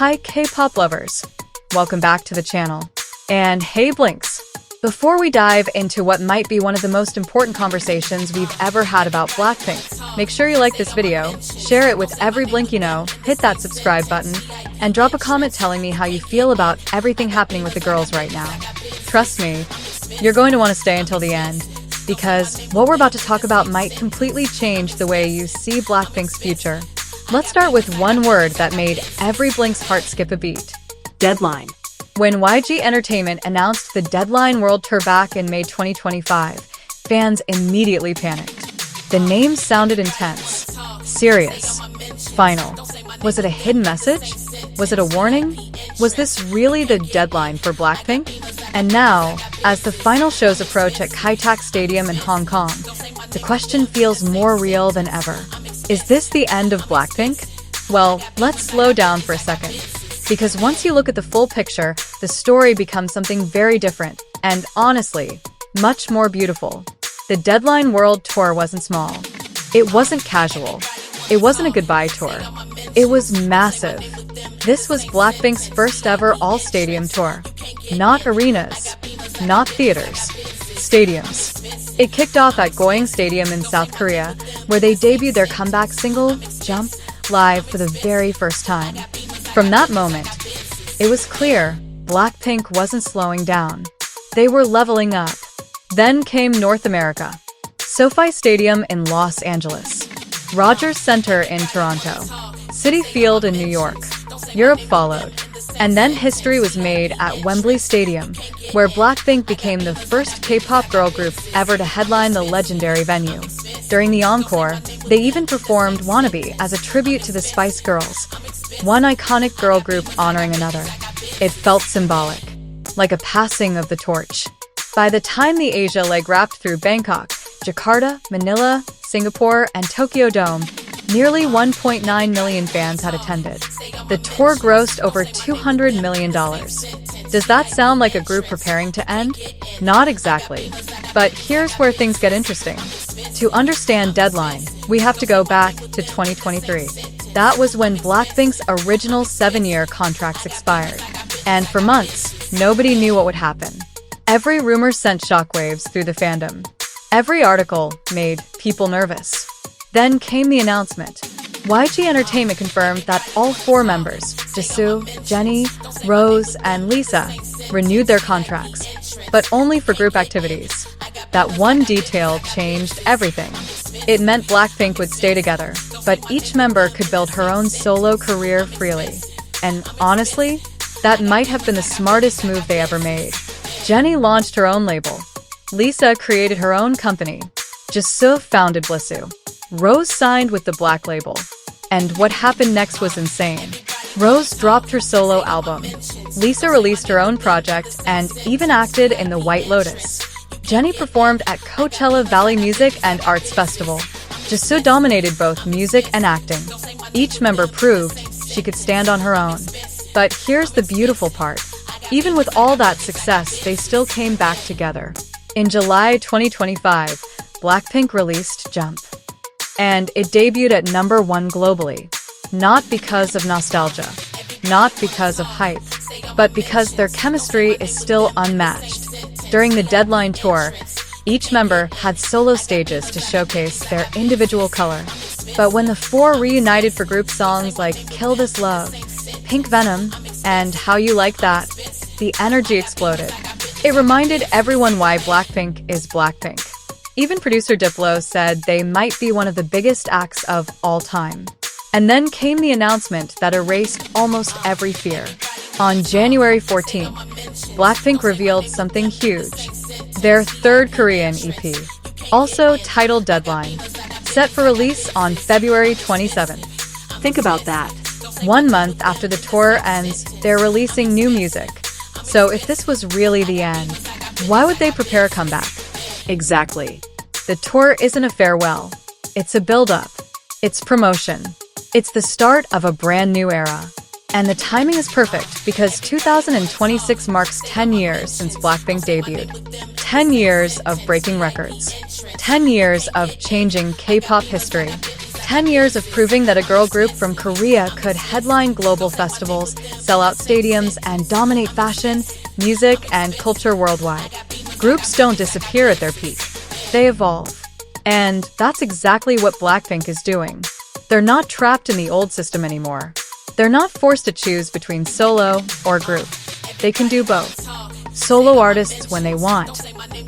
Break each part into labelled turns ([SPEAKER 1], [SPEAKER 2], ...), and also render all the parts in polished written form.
[SPEAKER 1] Hi K-pop lovers, welcome back to the channel. And hey Blinks! Before we dive into what might be one of the most important conversations we've ever had about Blackpink, make sure you like this video, share it with every Blink you know, hit that subscribe button, and drop a comment telling me how you feel about everything happening with the girls right now. Trust me, you're going to want to stay until the end, because what we're about to talk about might completely change the way you see Blackpink's future. Let's start with one word that made every Blink's heart skip a beat. Deadline. When YG Entertainment announced the Deadline World Tour back in May 2025, fans immediately panicked. The name sounded intense, serious, final. Was it a hidden message? Was it a warning? Was this really the deadline for Blackpink? And now, as the final shows approach at Kpop Stadium in Hong Kong, the question feels more real than ever. Is this the end of Blackpink? Well, let's slow down for a second. Because once you look at the full picture, the story becomes something very different, and honestly, much more beautiful. The Deadline World Tour wasn't small. It wasn't casual. It wasn't a goodbye tour. It was massive. This was Blackpink's first ever all-stadium tour. Not arenas, not theaters, stadiums. It kicked off at Goyang Stadium in South Korea, where they debuted their comeback single, Jump, live for the very first time. From that moment, it was clear Blackpink wasn't slowing down. They were leveling up. Then came North America. SoFi Stadium in Los Angeles, Rogers Center in Toronto, Citi Field in New York. Europe followed. And then history was made at Wembley Stadium, where Blackpink became the first K-pop girl group ever to headline the legendary venue. During the encore, they even performed Wannabe as a tribute to the Spice Girls, one iconic girl group honoring another. It felt symbolic, like a passing of the torch. By the time the Asia leg wrapped through Bangkok, Jakarta, Manila, Singapore, and Tokyo Dome, nearly 1.9 million fans had attended. The tour grossed over $200 million. Does that sound like a group preparing to end? Not exactly. But here's where things get interesting. To understand Deadline, we have to go back to 2023. That was when Blackpink's original 7-year contracts expired. And for months, nobody knew what would happen. Every rumor sent shockwaves through the fandom. Every article made people nervous. Then came the announcement. YG Entertainment confirmed that all 4 members, Jisoo, Jennie, Rosé, and Lisa, renewed their contracts, but only for group activities. That one detail changed everything. It meant Blackpink would stay together, but each member could build her own solo career freely. And honestly, that might have been the smartest move they ever made. Jennie launched her own label. Lisa created her own company. Jisoo founded Blisoo. Rosé signed with the Black label. And what happened next was insane. Rosé dropped her solo album. Lisa released her own project and even acted in The White Lotus. Jennie performed at Coachella Valley Music and Arts Festival. Jisoo dominated both music and acting. Each member proved she could stand on her own. But here's the beautiful part. Even with all that success, they still came back together. In July 2025, Blackpink released Jump. And it debuted at #1 globally. Not because of nostalgia, not because of hype, but because their chemistry is still unmatched. During the Deadline Tour, each member had solo stages to showcase their individual color. But when the 4 reunited for group songs like Kill This Love, Pink Venom, and How You Like That, the energy exploded. It reminded everyone why Blackpink is Blackpink. Even producer Diplo said they might be one of the biggest acts of all time. And then came the announcement that erased almost every fear. On January 14th, Blackpink revealed something huge. Their 3rd Korean EP, also titled Deadline, set for release on February 27th. Think about that. 1 month after the tour ends, they're releasing new music. So if this was really the end, why would they prepare a comeback? Exactly. The tour isn't a farewell. It's a build-up. It's promotion. It's the start of a brand new era. And the timing is perfect because 2026 marks 10 years since Blackpink debuted. 10 years of breaking records. 10 years of changing K-pop history. 10 years of proving that a girl group from Korea could headline global festivals, sell out stadiums, and dominate fashion, music, and culture worldwide. Groups don't disappear at their peak. They evolve. And that's exactly what BLACKPINK is doing. They're not trapped in the old system anymore. They're not forced to choose between solo or group. They can do both. Solo artists when they want,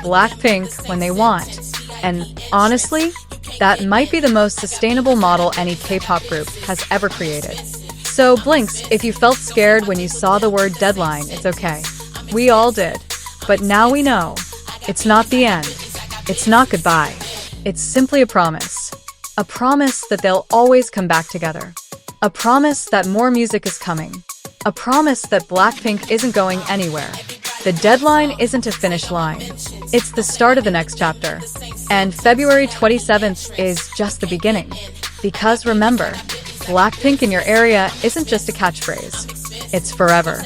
[SPEAKER 1] BLACKPINK when they want. And honestly, that might be the most sustainable model any K-pop group has ever created. So Blinks, if you felt scared when you saw the word deadline, it's okay. We all did. But now we know. It's not the end. It's not goodbye. It's simply a promise. A promise that they'll always come back together. A promise that more music is coming. A promise that BLACKPINK isn't going anywhere. The deadline isn't a finish line. It's the start of the next chapter. And February 27th is just the beginning. Because remember, BLACKPINK in your area isn't just a catchphrase. It's forever.